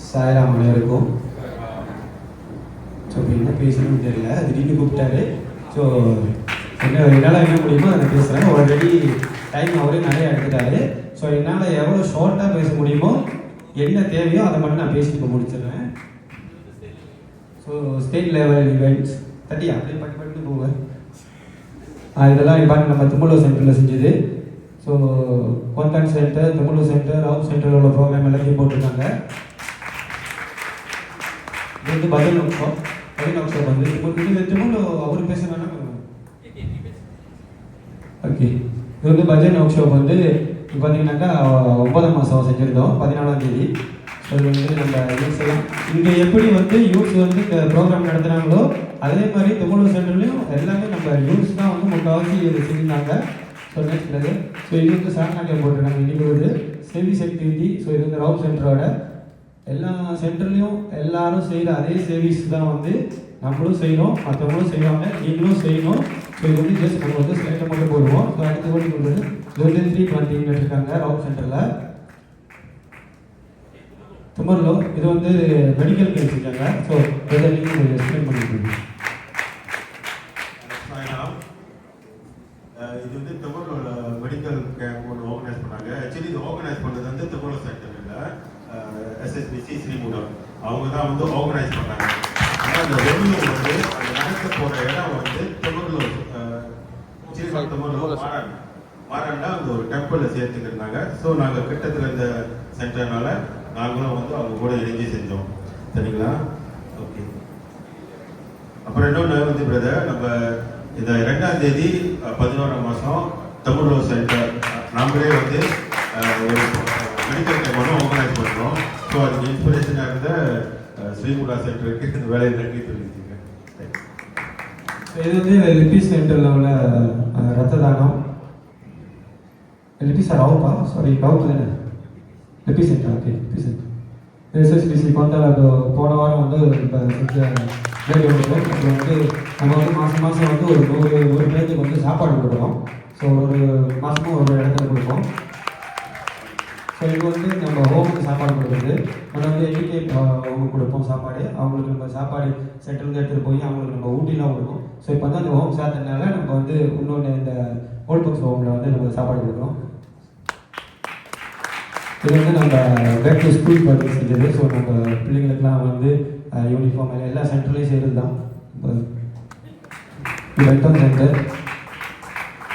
சாய்ராம் அனைவருக்கும். ஸோ இப்போ என்ன பேசணும்னு தெரியல, திடீர்னு கூப்பிட்டாரு. ஸோ என்னால் என்ன முடியுமோ அதை பேசுகிறேன். ஆல்ரெடி டைம் அவரே நிறையா எடுத்துட்டாரு. ஸோ என்னால் எவ்வளோ ஷார்ட்டாக பேச முடியுமோ, என்ன தேவையோ அதை மட்டும் நான் பேசி இப்போ முடிச்சிடுறேன். ஸோ ஸ்டேட் லெவல் ஈவெண்ட்ஸ் அப்படியே பட்டு போவேன். இதெல்லாம் இப்போ நம்ம தும்பலூர் சென்டரில் செஞ்சது. So contact center, Thumbalur center, Rao சென்டரில் உள்ள ப்ரோக்ராம் எல்லாத்தையும் போட்டிருக்காங்க. இது வந்து பஜன் ஒர்க் ஷாப் வந்து திரும்ப அவர் பேச வேணாம். ஓகே, இது வந்து பஜன் ஒர்க் ஷாப் வந்து பார்த்தீங்கன்னாக்கா 9ஆம் மாதம் செஞ்சுருந்தோம், 14ஆம் தேதி. ஸோ இது வந்து நம்ம யூத்ஸ் எல்லாம் இங்கே எப்படி வந்து யூத்ஸ் வந்து இந்த ப்ரோக்ராம் நடத்துகிறாங்களோ அதே மாதிரி தும்பலூர் சென்டர்லையும் எல்லாமே நம்ம யூத்ஸ் தான் வந்து முக்கால்வாசி இது செஞ்சுருந்தாங்க. ஸோ நெக்ஸ்ட் இது ஸோ இது வந்து சாரநாட்டியம் போட்டிருக்காங்க. இன்றைக்கி வந்து சர்வீஸ் ஆக்டிவிட்டி. ஸோ இது வந்து ராவ் சென்டரோட எல்லா சென்டர்லையும் எல்லாரும் செய்கிற அதே சர்வீஸ் தான் வந்து நம்மளும் செய்யணும், மற்றவங்களும் செய்வாங்க, நீங்களும் செய்யணும். ஸோ இது வந்து ஜஸ்ட் நம்ம வந்து ஸ்லைட்டை மட்டும் போடுவோம். ஸோ அடுத்த ஓடி கொடுக்குறது இது வந்து 320 இருக்காங்க ராவ் சென்டரில். தும்பலூர்ல இது வந்து மெடிக்கல் கேம்ப் செஞ்சாங்க. ஸோ இதை நீங்கள் எக்ஸ்பிளைன் பண்ணிட்டு இது வந்து தும்பலூர்ல மெடிக்கல் கேம்ப் ஒன்று ஆர்கனைஸ் பண்ணாங்க. ஆக்சுவலி இது ஆர்கனைஸ் பண்ணது வந்து தும்பலூர் சென்டர் இல்லை, SSBC ஸ்ரீமுடம் அவங்க தான் வந்து ஆர்கனைஸ் பண்ணாங்க. ஆனால் அந்த வெள்ளூர் வந்து அந்த நடக்க போகிற இடம் வந்து தும்பலூர் மாறாண்டா அந்த ஒரு டெம்பிளில் சேர்த்துக்கிட்டாங்க. ஸோ நாங்கள் கிட்டத்தில் இந்த சென்டர்னால நாங்களும் வந்து அவங்க கூட இணைஞ்சு செஞ்சோம். சரிங்களா? ஓகே. அப்புறம் இன்னொன்று வந்து பிரதர், நம்ம இந்த 2ஆம் தேதி 11ஆம் மாதம் தும்பலூர் சென்டர் நாங்களே வந்து ஒரு மெடிக்கல் கேம்ப் ஒன்று ஆர்கனைஸ் பண்ணுறோம். ஸோ அதுக்கு இன்ஸ்பிரேஷனாக இருந்த ஸ்ரீமுடா சென்டருக்கு இந்த வேலையை நன்றி தெரிவிச்சுங்க. இது வந்து லிபி சென்டரில் உள்ள ரத்த தானம். லிபி சார் ராவுப்பா, சாரி ராவுப்பு தானே, லிபி சென்டர். ஓகே, லிபி சென்டர் SSBC வந்து போன வாரம் வந்து இப்போ செஞ்ச வேலை கொடுக்குறோம். அப்புறம் வந்து நம்ம வந்து மாதம் வந்து ஒரு 100 பேருக்கு வந்து சாப்பாடு கொடுக்குறோம். ஸோ ஒரு மாதமும் ஒரு இடத்துல கொடுப்போம். ஸோ இது வந்து நம்ம ஹோமுக்கு சாப்பாடு கொடுக்குறது. நம்ம வந்து என்கிட்டே அவங்க கொடுப்போம் சாப்பாடு. அவங்களுக்கு நம்ம சாப்பாடு சென்டர்லேருந்து எடுத்துகிட்டு போய் அவங்களுக்கு நம்ம ஊட்டிலாம் கொடுப்போம். ஸோ இப்போ வந்து அந்த ஹோம் சேர்த்ததுனால நம்ம வந்து இன்னொன்று இந்த ஓல்ட் பாக்ஸ் ஹோமில் வந்து நம்ம சாப்பாடு கொடுக்குறோம். இது வந்து நம்ம பேக் டு ஸ்கூல் பர்பஸ் செஞ்சது. ஸோ நம்ம பிள்ளைங்களுக்குலாம் வந்து யூனிஃபார்ம் எல்லா சென்டர்லேயும் செய்கிறது தான். இப்போ வெல்கம் சென்டர்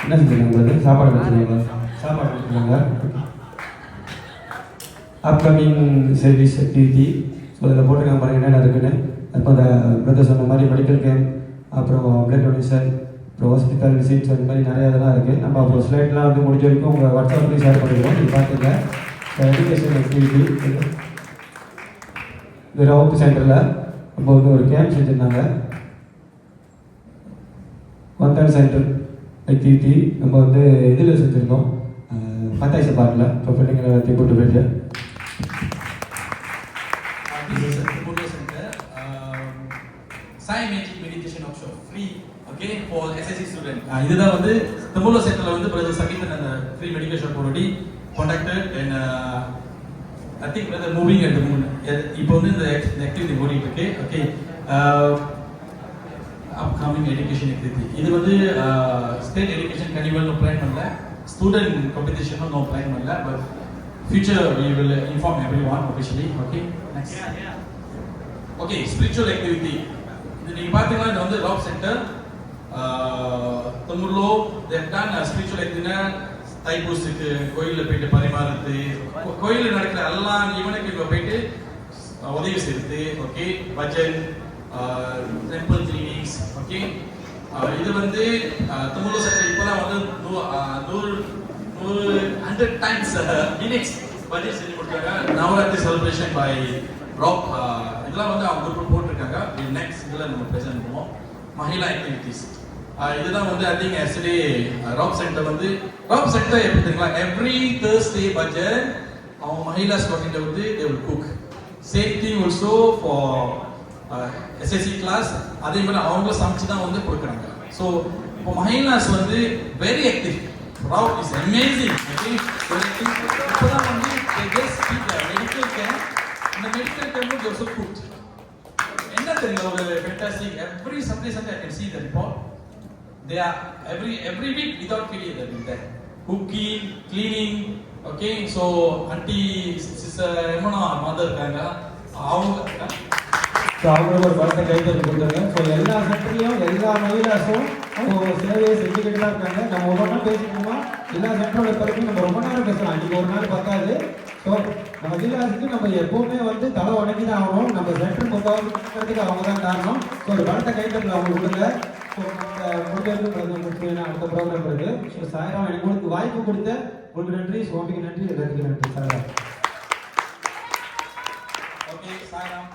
என்ன செஞ்சுருக்காங்க, சாப்பாடு கொடுத்துருக்காங்க. Upcoming service activity. ஸோ இதில் போட்டிருக்காங்க பாருங்கள் என்னென்ன இருக்குன்னு. அப்போ அந்த பிரதர் சொன்ன மாதிரி மெடிக்கல் கேம்ப், அப்புறம் பிளட் டொனேஷன், அப்புறம் ஹாஸ்பிட்டல் விசிட்ஸ், அந்த மாதிரி நிறையா இதெல்லாம் இருக்குது. நம்ம அப்புறம் ஸ்லைட்லாம் வந்து முடிஞ்ச வரைக்கும் உங்கள் வாட்ஸ்அப்லேயும் ஷேர் பண்ணிடுவோம், நீங்கள் பார்த்துங்க. எஜுகேஷன் ஆக்டிவிட்டி இது ராவ் சென்டரில் நம்ம வந்து ஒரு கேம்ப் செஞ்சுருந்தாங்க. கான்டாக்ட் சென்டர் ஆக்டிவிட்டி நம்ம வந்து இதில் செஞ்சுருந்தோம், பத்தாயிரம் பாட்டில். இப்போ பிள்ளைங்களை எல்லாத்தையும் கூட்டு போயிட்டு இதுதான் வந்து தும்பலூர் சென்டர்ல வந்து பிரதர் சகித் அந்த free medication already contacted and I think brother moving at the moon. இப்போ வந்து இந்த ஆக்டிவிட்டி ஓடிட்டு இருக்கு. ஓகே, அப்கமிங் எஜுகேஷன் ஆக்டிவிட்டி இது வந்து state education carnival no plan பண்ணல, ஸ்டூடெண்ட் காம்படிஷனும் நோ பிளான் பண்ணல. But future we will inform everyone officially. Okay, next. Okay, spiritual activity இது நீங்க பாத்தீங்கன்னா இது வந்து Rao center Thumbalur they have done spiritual activity. தைப்பூசுக்கு கோயிலில் போயிட்டு பரிமாறுறது, கோயிலில் நடக்கிற எல்லா ஈவனுக்கு இப்போ போயிட்டு உதவி செய்யுது. Okay, bhajan, temple gleanings. Okay, இது வந்து தும்பலூர் சென்டர் இப்போதான் வந்து 100 டைம்ஸ் மினிட்ஸ் பஜன் செஞ்சு கொடுத்தாங்க. நவராத்திரி செலிப்ரேஷன் பை ராப், இதெல்லாம் வந்து அவங்க குரூப் போட்டிருக்காங்க. நெக்ஸ்ட் இதில் நம்ம ப்ரெசென்ட் பண்ணுவோம். மஹிளா ஆக்டிவிட்டிஸ் இதுதான் வந்து I think is the rap centre வந்து ராப் சென்டர் எப்படி தெரியுங்களா, எவ்ரி Thursday பட்ஜெட் அவங்க மஹிளா ஸ்டூடெண்ட் வந்து they will cook. Same thing also for SSC class. அதே மாதிரி அவங்களும் சமைச்சு தான் வந்து கொடுக்குறாங்க. ஸோ இப்போ மஹிளாஸ் வந்து very active. Rap is amazing. இப்போதான் வந்து they just keep the medical camp இந்த medical camp they also cooked. என்ன தெரியுங்க ஒரு fantastic every Sunday I can see the report. They are every week without failure they are there. Cooking, cleaning, okay, so auntie sister எமனா mother இருக்காங்க அவங்க so அவங்களுக்கு ஒரு பலத்தை கைத்தறி கொடுத்துருங்க. ஸோ எல்லா சென்டர்லையும் எல்லா மகிழாஸும் அவங்க சேவையை செஞ்சுக்கிட்டு தான் இருக்காங்க. நம்ம ஒவ்வொன்றா பேசிக்கணுமா எல்லா சென்டரோட பிறகு நம்ம ரொம்ப நேரம் பேசலாம், அன்றைக்கி ஒரு நாள் பத்தாது. ஸோ நம்ம மகிழாஸுக்கு நம்ம எப்போவுமே வந்து தலை வணங்கி தான் ஆகணும். நம்ம சென்டர் முக்காவதுக்கு அவங்க தான் காரணம். ஸோ ஒரு பலத்தை கைத்தறி அவங்க கொடுங்க. ஸோ முடிஞ்சது அடுத்த ப்ரோக்ராம் இருக்கு. ஸோ சாயராம் எனக்கு உங்களுக்கு வாய்ப்பு கொடுத்த உங்களுக்கு நன்றி, சுவாமிக்கு நன்றி, எல்லாத்துக்கும் நன்றி சாயராம். ஓகே சாயராம்.